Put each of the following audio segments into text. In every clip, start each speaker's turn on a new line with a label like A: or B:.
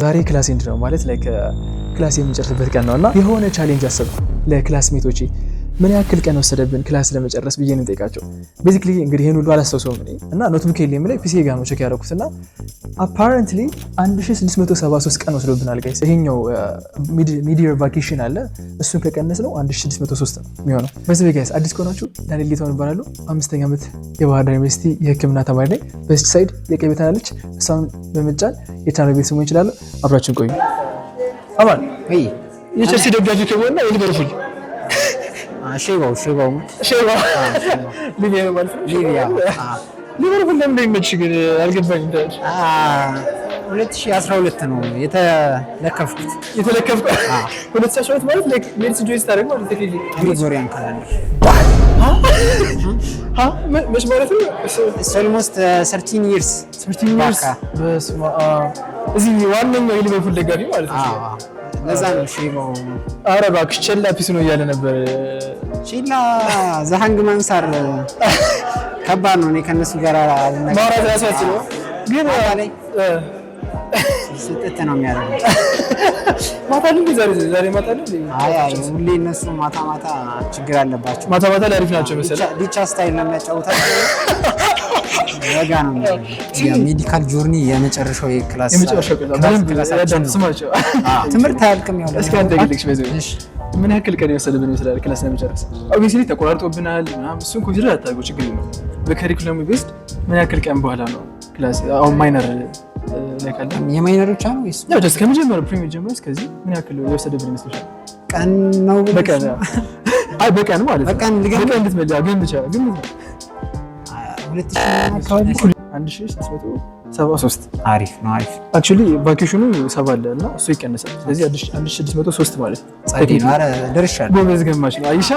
A: ዛሬ ክላስ ኤንድ ነው ማለት ላይክ ክላስ የምንጨርስበት ቀን ነውና የሆነ ቻሌንጅ አሰብኩ ለክላስሜቶቼ ምን ያክል ቀን ወሰደብን ክላስ ለመጨረስ ብዬ ነው ጠይቃቸው። ቤዚክሊ እንግዲህ ይሄን ሁሉ አላስተውሰውም እኔ እና ኖትቡክ የለም ላይ ፒሲ ጋር ነው ቼክ ያደረኩትና አፓረንትሊ 1673 ቀን ወስዶብናል ጋይስ። ይሄኛው ሚዲየር ቫኬሽን አለ እሱን ከቀነስ ነው 1603 ነው የሚሆነው። በዚህ ጋይስ አዲስ ከሆናችሁ ዳንኤል ጌታሁን እባላለሁ። 5ኛ ዓመት የባህር ዳር ዩኒቨርሲቲ የሕክምና ተማሪ ነኝ። በዚህ ሳይድ የቀይ ቤት አለች እሷን በመጫን የቻናል ቤት ስሙ ይችላል። አብራችን ቆዩ። አማን
B: ወይ
A: የቸልሲ ደጋፊ ከሆነ የሊቨርፑል
B: ሼባው
A: ሊቢያ ነው ማለት ነው። ሊቨርፑል ለምን እንደሚመችሽ ግን አልገባኝም።
B: 2012 ነው የተለከፍኩት።
A: 2012 ማለት ላይክ ሜርሲ ጆይስ ታደርግ ማለት ነው።
B: ግሪጎሪያን ካላንደር
A: መች ማለት ነው?
B: ኦልሞስት 13 years
A: በስመ አብ። እዚህ ዋነኛው የሊቨርፑል ደጋፊ ማለት ነው።
B: ለዛ ነው ሼባው።
A: ኧረ እባክሽ ቸላ ፒስ ነው እያለ ነበር።
B: ሼላ ዘሃንግ ማንሳር ከባድ ነው። እኔ ከነሱ ጋር
A: ማውራት ያሳስበው ግን
B: ስጥት ነው የሚያደርገው።
A: ማታ ዛሬ ማታ
B: አይ ሁሌ እነሱ ማታ ችግር አለባቸው።
A: ማታ ላይ አሪፍ ናቸው መሰለኝ።
B: ዲቻ ስታይል ነው የሚያጫውታቸው። ወጋ ነው የሜዲካል ጆርኒ የመጨረሻው ክላስ
A: ስማቸው
B: ትምህርት አያልቅም። ያው
A: እስኪ አንተ ግልክሽ በዚህ ምን ያክል ቀን የወሰደብን ይመስላል ክላስ ለመጨረስ? ኦብቪየስሊ ተቆራርጦብናል ምናምን እሱን ኮንሲደር አታርገው ችግር የለውም። በከሪኩለሙ ቤስድ ምን ያክል ቀን በኋላ ነው ክላስ አሁን ማይነር ላይ ካለ
B: የማይነር ብቻ ነው ወይስ
A: ያው just ከመጀመሪያው ፕሪሚየር ጀምሮ እስከዚህ ምን ያክል የወሰደብን ይመስልሻል?
B: ቀን ነው
A: በቀን አይ በቀን ማለት ነው። በቀን እንድትመጣ ግን ብቻ 1673
B: አሪፍ ነው።
A: አክቹሊ ቫኬሽኑ 7 አለ እና እሱ ይቀነሳል። ስለዚህ 1603 ማለት
B: ጻዲ ነው። አረ ደርሻለሁ።
A: ጎበዝ ገማሽ ነው። አይሻ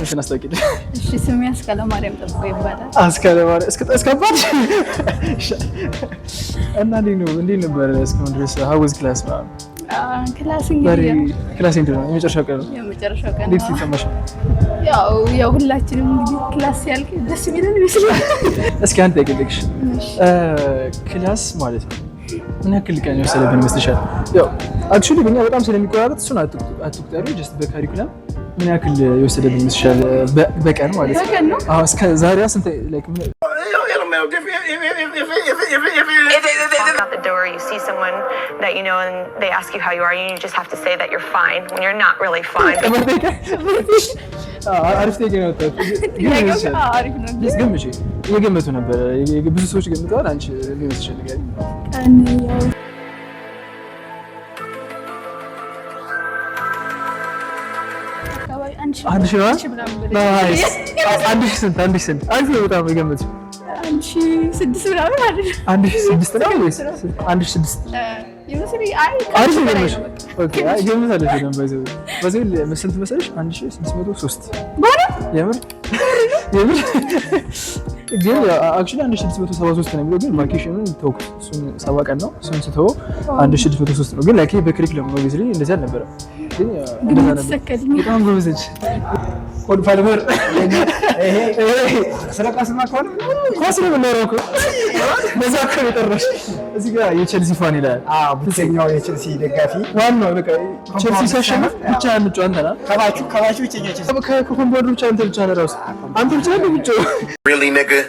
A: እሺ አስታውቂልኝ።
C: እሺ ስሜ አስካለ ማርያም ጠብቆ ይባላል።
A: አስካለ ማርያም እስከባድ እና እንዴት ነበር እስካሁን ድረስ ሀውዝ ክላስ ነው?
C: ክላስ እንግዲህ
A: ክላስ እንዴት ነው? የመጨረሻው ቀን እንዴት ይሰማሽ?
C: ያው ሁላችንም እንግዲህ ክላስ ሲያልቅ ደስ የሚለን ይመስላል።
A: እስኪ አንተ ይገልክሽ ክላስ ማለት ነው ምን ያክል ቀን የወሰደብን ይመስልሻል? ያው አክቹሊ በእኛ በጣም ስለሚቆራረጥ እሱን አትቁጠሪ። ጀስት በካሪኩለም ምን ያክል የወሰደብን ይመስልሻል? በቀን ማለት ነው። አዎ እስከ ዛሬ ስንት ላይክ
D: out the door, you see someone that you know and they ask you how you are, and you just have to say that you're fine when you're not really fine.
A: አሪፍ ነው። ገምቼ የገመቱ ነበር ብዙ ሰዎች ገምተዋል። አንቺ ሊሆን ይችላል አንድ ሺህ ስንት አሪፍ ነው በጣም የገመቱ
C: 1600 ምናምን አይደል?
A: 1600 ነው ወይስ 1600?
C: ይመስለኝ
A: አሪፍ ነው። ኦኬ ገምታለሽ ነው በዚህ ስንት መሰለሽ? 1603 ማለት የምር ግን አክቹሊ 1673 ነው የሚለው ግን ቫኬሽኑን ተውኩት። እሱን 7 ቀን ነው እሱን ስተው 1603 ነው ግን ላይክ በክሪክለም ኦብቪየስሊ እንደዛ አልነበረ ግን እንደዛ ነበር። በጣም ጎበዝ ነች። ኮድ ፋልቨር ይሄ ስለቃስማ ከሆነ ኳስ ነው የምናወራው እኮ በዛ እኮ ነው የጠራሽ። እዚህ ጋር የቼልሲ ፋን ይላል።
B: ብቸኛው የቼልሲ ደጋፊ
A: ዋናው በቃ ቼልሲ ሲያሸንፍ ብቻ አንጫው አንተና
B: ከባቹ ብቸኛው ቼልሲ
A: ከኮምቦርድ ብቻ አንተ ብቻ ነው ራስ አንተ ብቻ ነው ብቻ
E: really nigga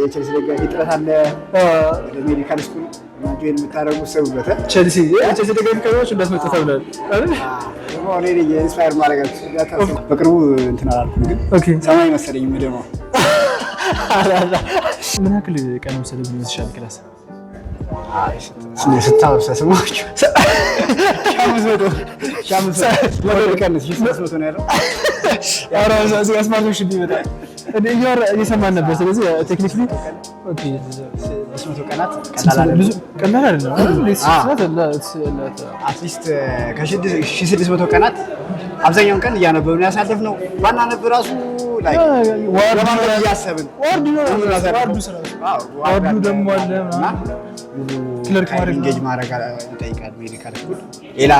B: የቼልሲ ደጋፊ ጥረት አለ። ሜዲካል ስኩል ጆይን የምታደርጉ ሰውበተ
A: ቼልሲ ደጋፊ ከሆነች እንዳትመጣ ተብሏል አይደል?
B: ኦሬዲ ኢንስፓየር ማድረጋችሁ በቅርቡ እንትን አላልኩም ግን ኦኬ ሰማይ መሰለኝ ምንድነው
A: ምን ያክል ቀን መሰለኝ ይመስልሻል ክላስ?
B: ስታውሰስማችሁ ሻምስ ቀንስ 300 ነው ያለው።
A: አራ እዚህ አስማርቶሽ ቢመጣ እየሰማን ነበር። ስለዚህ ቴክኒክሊ ኦኬ
B: 300 ቀናት
A: ብዙ ቀላል አይደለም።
B: አትሊስት ከ1600 ቀናት አብዛኛውን ቀን እያነበብን ያሳለፍነው ዋና ነበር ራሱ ላይ ዋርዱ ያሰብን
A: ዋርዱ ደግሞ አለ
B: ክለርክ ማድረግ ኢንጌጅ ማድረግ ይጠይቃል። ሜዲካል ስኩል ሌላ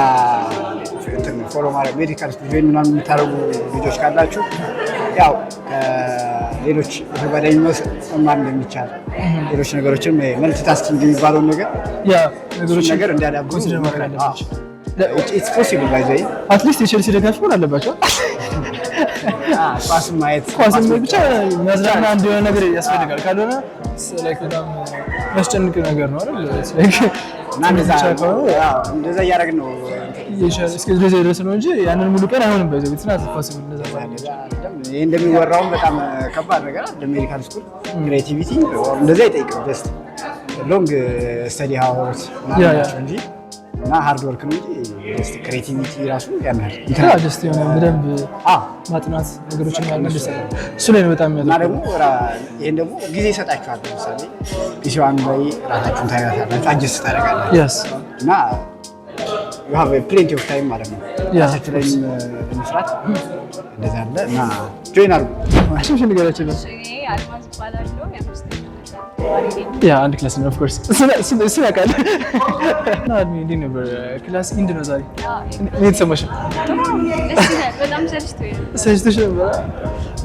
B: ፎሎ ማድረግ ሜዲካል ስኩል ጆይን ምናምን የምታደርጉ ልጆች ካላችሁ ያው ሌሎች ተጓዳኝ መማር እንደሚቻል ሌሎች ነገሮችን መልቲ ታስኪንግ የሚባለውን ነገር
A: ነገሮች
B: ነገር እንዲያዳብሩ
A: ኮንሲደር ማድረግ አለባቸው።
B: ኢትስ ፖሲብል ባይ ዘ ወይ
A: አትሊስት የቼልሲ ደጋፊ መሆን አለባቸው።
B: ኳስን ማየት
A: ብቻ የሚያዝናና አንድ የሆነ ነገር ያስፈልጋል። ካልሆነ በጣም የሚያስጨንቅ ነገር ነው አይደል?
B: እና እንደዛ እያደረግን ነው
A: እስከ ድረስ ነው እንጂ ያንን ሙሉ ቀን አይሆንም። በዚህ ቤት ፖሲብል
B: ይሄ እንደሚወራውም በጣም ከባድ ነገር አለ። ሜዲካል ስኩል ክሬቲቪቲ እንደዛ ይጠይቃል። ጀስት ሎንግ ስተዲ ሃወርስ እንጂ እና ሃርድ ወርክ ነው እንጂ ጀስት ክሬቲቪቲ ራሱ ያናል
A: ጀስት የሆነ በደንብ ማጥናት ነገሮችን ማግኘት እሱ ላይ ነው በጣም
B: እና ደግሞ ይሄን ደግሞ ጊዜ ይሰጣችኋል። ለምሳሌ ፒሲዋን ላይ ራሳችሁን ታያታላችሁ፣ አጀስት ታደርጋላችሁ እና you have plenty of time ማለት ነው ራሳችሁ ላይ ለመስራት እንደዛ አለ እና ጆይን አድርጉ።
A: አሽሽ ንገራችሁ ነው
C: አልማዝ ባላለው
A: አንድ ክላስ ነው ኦፍ ኮርስ እሱ ያውቃል። እና እንዴት ነበር ክላስ ኢንድ ነው ዛሬ? እንዴት ተሰማሽ?
C: በጣም
A: ሰልችቶሽ ነበር?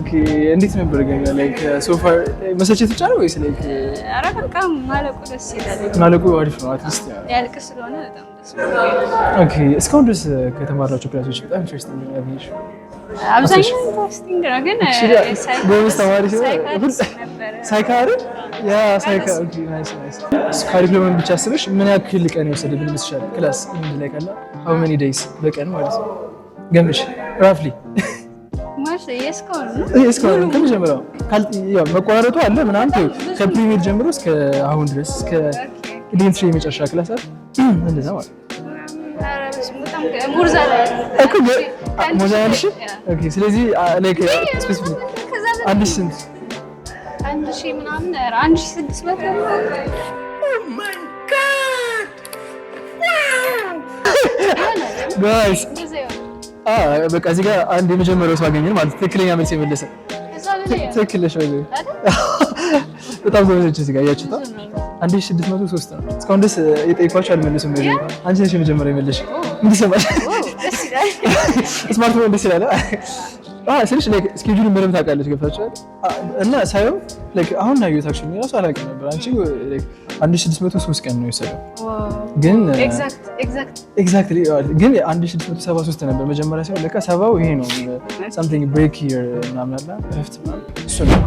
A: ኦኬ እንዴት ነበር ግን ላይክ ሶ ፋር መሰልቸት ብቻ ነው ወይስ ላይክ
C: ኧረ በቃ ማለቁ ደስ ይላል።
A: ማለቁ አሪፍ ነው አትሊስት
C: ያልቅ ስለሆነ በጣም ደስ ይላል።
A: ኦኬ እስካሁን ድረስ ከተማራችሁ ክላሶች በጣም ኢንትረስቲንግ ነው ያገኘሽ?
C: አብዛኛው ኢንትረስቲንግ ነው ግን
A: ጎበዝ ተማሪ ሲሆን ሳይካሪ ኦኬ ናይስ ካሪኩለም ብቻ አስበሽ ምን ያክል ቀን የወሰደብን ይመስልሻል? ክላስ ኢንድ ላይ ካለ how many days በቀን ማለት ነው ገምሽ ራፍሊ
C: ማለት የስኮል
A: ከመጀመሪያው ያው መቆራረጡ አለ ምናምን ከፕሪሚየር ጀምሮ እስከ አሁን ድረስ እስከ ኢንትሪ የመጨረሻ ክላሳት እንደዛ ማለት ስለዚህ ላይክ ስፔሲፊክ አንድ ስንት
C: 1000 ምናምን 1600
A: ጋይስ በቃ እዚህ ጋር አንድ የመጀመሪያው ሰው አገኘን ማለት ትክክለኛ መልስ የመለሰ ትክክል ነሽ ወይ? በጣም ጎበዞች እዚህ ጋር ያያችሁት 1603 ነው። እስካሁን ድረስ የጠየኳቸው አልመለሱም። አንቺ ነሽ የመጀመሪያ የመለሽ። ምን ይሰማል? ስማርት ፎን ደስ ይላል። ስልሽ ላይክ ስኬጁል ምንም ታውቃለች ገብታችኋል። እና ሳይሆን ላይክ አሁን ነው ያዩት አክቹሊ ራሱ አላውቅም ነበር። አንቺ ላይክ 1603 ቀን ነው የወሰደው ግን ኤግዛክትሊ ግን 1673 ነበር መጀመሪያ ሲሆን ለካ ሰባው ይሄ ነው something break here ምናምን አለ እፍት እሱ ነው።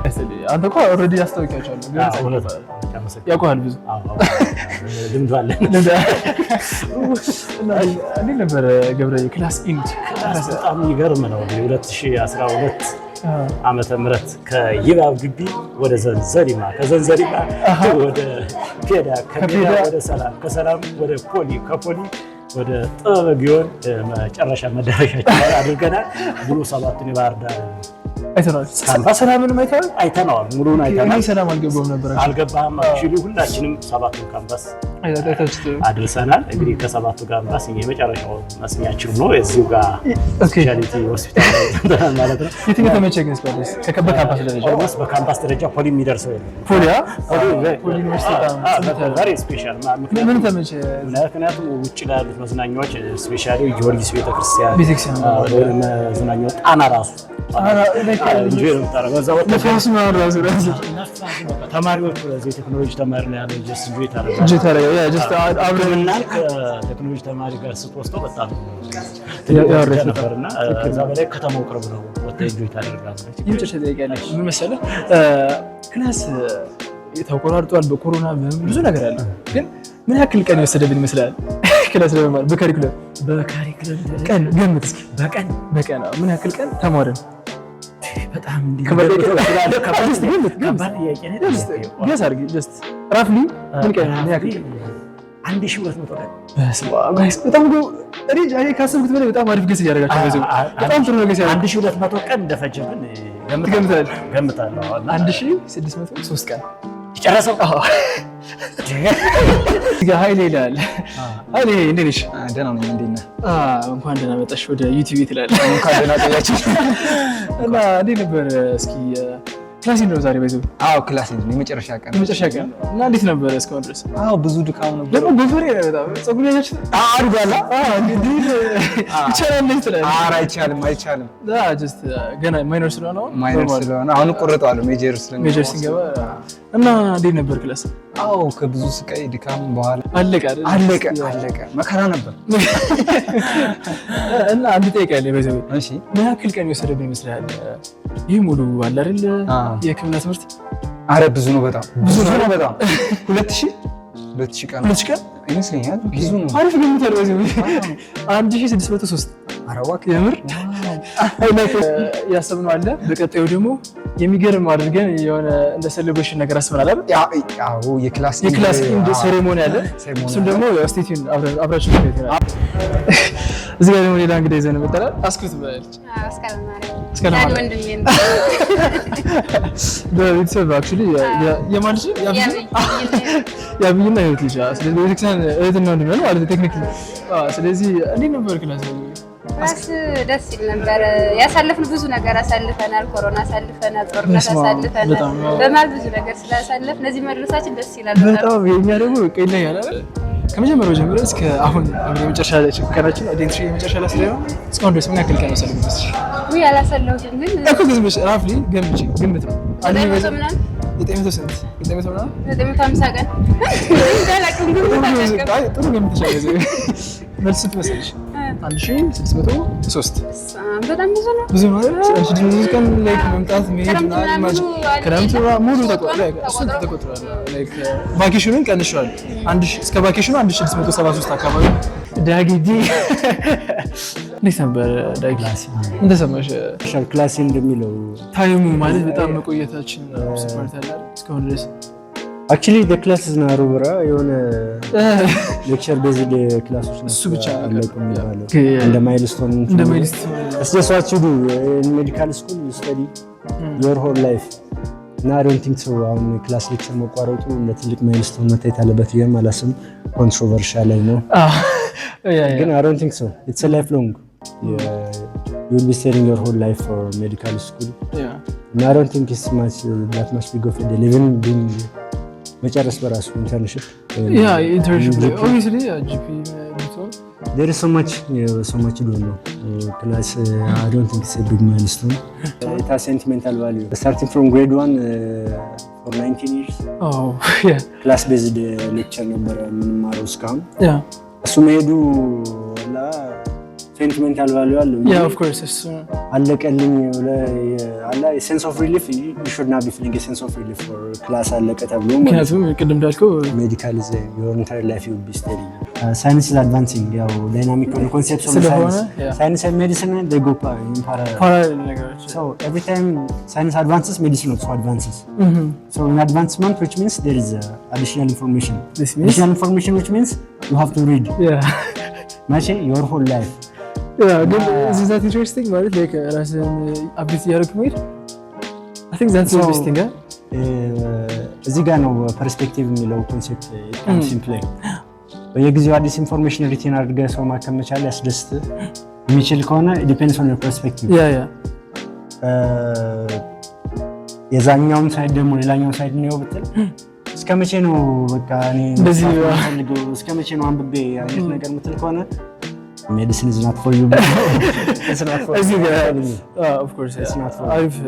A: አንተ እኮ ኦልሬዲ አስታውቂያቸዋለሁ ግን ያውቀዋል ብዙ
E: ልምዱ አለን።
A: እንዴት ነበር ገብረዬ ክላስ ኢንድ?
E: በጣም ይገርም ነው። 2012 ዓመተ ምህረት ከይባብ ግቢ ወደ ዘንዘሪማ ከዘንዘሪማ ወደ ፔዳ ከፔዳ ወደ ሰላም ከሰላም ወደ ፖሊ ከፖሊ ወደ ጥበበ ጊዮን መጨረሻ መዳረሻችን አድርገናል። ብሎ ሰባቱን የባህር ዳር
A: አይተናል።
E: ካምፓስ ሰላምንም አይተናል። ሙሉውን አይተናል።
A: ሰላም አልገባም ነበር።
E: አልገባም። አክቹሊ ሁላችንም ሰባቱን ካምፓስ አድርሰናል። እንግዲህ ከሰባቱ ካምፓስ የመጨረሻው መስሚያችን ነው እዚሁ ጋር ስፔሻሊቲ ሆስፒታል ማለት ነው።
A: የትኛው ተመቸህ ግን ስፔሻሊቲ ከካምፓስ ደረጃ
E: ወይስ በካምፓስ ደረጃ ፖሊ የሚደርሰው የለም?
A: ፖሊ ዩኒቨርሲቲ
E: ዛሬ ስፔሻል
A: ምን ተመቸህ?
E: ምክንያቱም ውጭ ላይ ያሉት መዝናኛዎች ስፔሻሊ ጊዮርጊስ ቤተክርስቲያን መዝናኛው ጣና ራሱ ተማሪዎቹ የቴክኖሎጂ ተማሪ ነው ያለው ከቴክኖሎጂ ተማሪ ጋር ስትወስደው በጣም ነበርና እዛ በላይ ከተማው ቅርብ ነው። ወጥተህ ኢንጆይ ታደርጋለህ።
A: የመጨረሻ ጥያቄ አለኝ። ምን መሰለህ ክላስ ተቆራርጧል በኮሮና ብዙ ነገር አለ ግን ምን ያክል ቀን የወሰደብን ይመስላል? ክላስ ለመማር በካሪኩለም ቀን ገምት እስኪ። በቀን ምን ያክል ቀን ተማርን?
E: በጣም
A: ከባድ ጥያቄ ነው። ጀስት አድርጊ ጀስት ራፍሊ ምን ቀን ምን ያክል
E: 1200 ቀን
A: ጋይስ በጣም እኔ ካሰብኩት በላይ በጣም አሪፍ ገስ እያደረጋችሁ ነው። በጣም ጥሩ ነው። ገስ
E: 1200 ቀን እንደፈጀብን ገምታለሁ።
A: 1603 ቀን
E: ጨረሰው።
A: ኃይሌ ይላል። ኃይሌ እንዴት ነሽ?
B: ደህና ነኝ። እንዴት ነህ?
A: እንኳን ደህና መጣሽ ወደ ዩቲዩብ ትላለህ። እንኳን ደህና ቆያችሁ። እና እንዴት ነበር እስኪ ክላስ ነው ዛሬ በዚህ?
B: አዎ ክላስ ነው የመጨረሻ ቀን
A: እና እንዴት ነበር እስካሁን ድረስ?
B: አዎ ብዙ ድካም ነበር።
A: ደግሞ ጎፈሬ ነው በጣም ፀጉር ያያችሁ?
B: አድጓላ።
A: እንግዲህ ይቻላል እንዴ ትላለህ?
B: ኧረ አይቻልም።
A: ጀስት ገና ማይነር ስለሆነ
B: አሁን ቆርጠዋል ሜጀር
A: ሲገባ እና እንዴት ነበር ክላስ?
B: አዎ ከብዙ ስቃይ ድካም በኋላ
A: አለቀ።
B: መከራ ነበር።
A: እና አንድ ጥያቄ አለ በዚህ።
B: እሺ
A: ምን ያክል ቀን የወሰደብን ይመስላል? ይህ ሙሉ አለ አይደል የሕክምና ትምህርት?
B: አረ ብዙ ነው በጣም 2000 ቀን ይመስለኛል። ብዙ ነው።
A: አሪፍ ገምታል በዚህ 1603
B: አረዋክ
A: የምር ያሰብነው አለ። በቀጣዩ ደግሞ የሚገርም አድርገን የሆነ እንደ ሴሌብሬሽን ነገር አስበናል አይደል?
B: ያው የክላስ
A: ኢንድ ሴሬሞኒ አለ። እሱም ደግሞ ስቴቲን አብራችሁ ይላል። እዚህ ጋር ደግሞ ሌላ እንግዲህ ይዘን መጣላል። አስክሩት ባለች እስከለማለት ወንድሜ ነው። በቤተሰብ አክቹሊ የማን ልጅ ያብይና ህይወት ልጅ። ስለዚህ ቤተክርስቲያን እህትና ወንድሜ ነው ማለት ቴክኒካሊ። ስለዚህ እንዴት ነበር ክላስ?
C: ክላስ ደስ ይል ነበር። ያሳለፍን ብዙ ነገር አሳልፈናል። ኮሮና አሳልፈናል፣ ጦርነት አሳልፈናል። በማል ብዙ ነገር ስላሳለፍ እነዚህ መድረሳችን ደስ ይላል
A: በጣም። የኛ ደግሞ ቀይላ ያለ ከመጀመሪያው ጀምሮ እስከ አሁን የመጨረሻ ቀናችን አዴንትሪ የመጨረሻ ላይ ስለሆነ እስካሁን ድረስ ምን ያክል ቀን መሰለኝ መስሽ?
C: ወይ አላሰለሁትም ግን
A: እኮ ግዝምሽ ራፍሊ ግምት ነው። አንዴ በዛ
C: 950 ቀን
A: ጥሩ ግምት ይችላል። መልስ ትመስልሽ 1603
C: በጣም ብዙ ነው።
A: ብዙ ነው አይደል? 1600 ቀን ላይክ መምጣት መሄድ እና ማጅ ክረምቱ ሙሉ ተቆጥሯል። ላይክ ቫኬሽኑን ቀንሻል። እስከ ቫኬሽኑ 1673 አካባቢ ዳጊዲ እንዴት ነበር ዳጊ? እንደሰማሽ
E: ክላስ እንደሚለው
A: ታይሙ ማለት በጣም መቆየታችን ስፓርት አለ እስካሁን ድረስ
E: actually the class is not over የሆነ ሌክቸር ቤዝድ ክላሶች ነው።
A: እሱ ብቻ
E: አለቁ የሚባለው እንደ ማይልስቶን that's what you do in medical school you study your whole life እና I don't think so አሁን ክላስ ሌክቸር መቋረጡ እንደ ትልቅ ማይልስቶን መታየት አለበት ብዬ አላስብም። ኮንትሮቨርሻል ነው ግን I don't think so it's a lifelong you will be studying your whole life for medical school and I don't think it's much that much big of a deal even being መጨረስ በራሱ ኢንተርንሺፕ
A: obviously GP
E: there is so much to do class I don't think it's a big milestone it has sentimental value starting from grade 1 for 19 years class based lecture ነበር የምንማረው እስካሁን እሱ መሄዱ sentimental value አለው
A: of course እሱ
E: አለቀልኝ አላ sense of relief you should not be feeling a sense of relief for class አለቀ ተብሎ ማለት ነው።
A: ቅድም እንዳልከው
E: medical is your entire life you will be studying science is advancing ያው dynamic concepts of science and medicine they go in parallel
A: ነገሮች
E: so every time science advances medicine also advances so in advancement which means there is additional information which means you have to read much your whole life
A: ግን is that interesting ማለት like ራስን አፕዴት እያደረኩ መሄድ I think that's interesting
E: እዚህ ጋር ነው ፐርስፔክቲቭ የሚለው ኮንሴፕት በጣም ሲምፕል በየጊዜው አዲስ ኢንፎርሜሽን ሪቴን አድርገህ ሰው ማከም መቻል ያስደስት የሚችል ከሆነ ዲፔንድስ ኦን ዮር ፐርስፔክቲቭ የዛኛውን ሳይድ ደግሞ ሌላኛውን ሳይድ ነው ብትል እስከ መቼ ነው በቃ እኔ እንደዚህ ፈልገው እስከ መቼ ነው አንብቤ አይነት ነገር ምትል ከሆነ medicine is not for you it's not for you
A: of course it's not for I've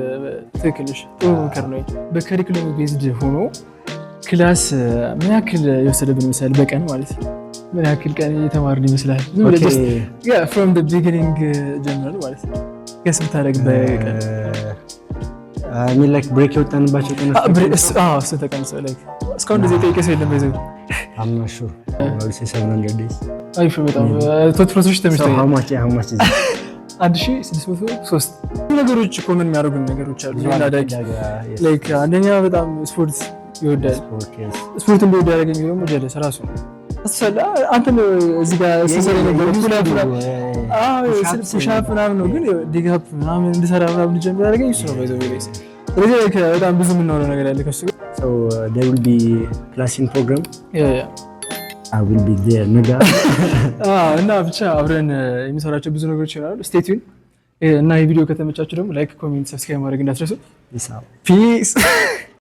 A: ትክክልሽ ጥሩ ምክር ነው። በከሪኩለም ቤዝድ ሆኖ ክላስ ምን ያክል የወሰደብን ይመስላል በቀን ማለት ምን ያክል ቀን የተማርን ይመስላል? from the beginning ጀምሮ ማለት ገስ ብታደርግ በቀን
E: I mean like break የወጣንባቸው ቀኖች
A: እሱ ተቀምሰው like እስካሁን እንደዚህ ጠይቄ ሰው የለም በዚህ
E: I'm not sure I say 700 days
A: አይፍ በጣም ቶት ፕሮሰስ ተመችቶኝ
E: how much is
A: 1603 ነገሮች ኮመን የሚያደርጉን ነገሮች አሉ ላዳጊ ላይክ አንደኛ በጣም ስፖርት ይወዳል ስፖርት እንደወደ ያደረገኝ ደግሞ ጀለስ ራሱ ነው አስፈላ አንተ እዚህ ጋር ሰሰረ ነገር ፑሻፕ ምናምን ነው ግን ዲጋፕ ምናምን እንድሰራ ምናምን ጀምሮ ያደረገኝ እሱ ነው ባይዘው ቢለስ ስለዚህ በጣም ብዙ የምናወራው ነገር ያለ ከሱ
E: so there will be classing program I will be there ነጋ
A: እና ብቻ አብረን የሚሰራቸው ብዙ ነገሮች ይኖራሉ። ስቴ ቲዩን እና የቪዲዮ ከተመቻችሁ ደግሞ ላይክ፣ ኮሜንት፣ ሰብስክራይብ ማድረግ እንዳትረሱ። ፒስ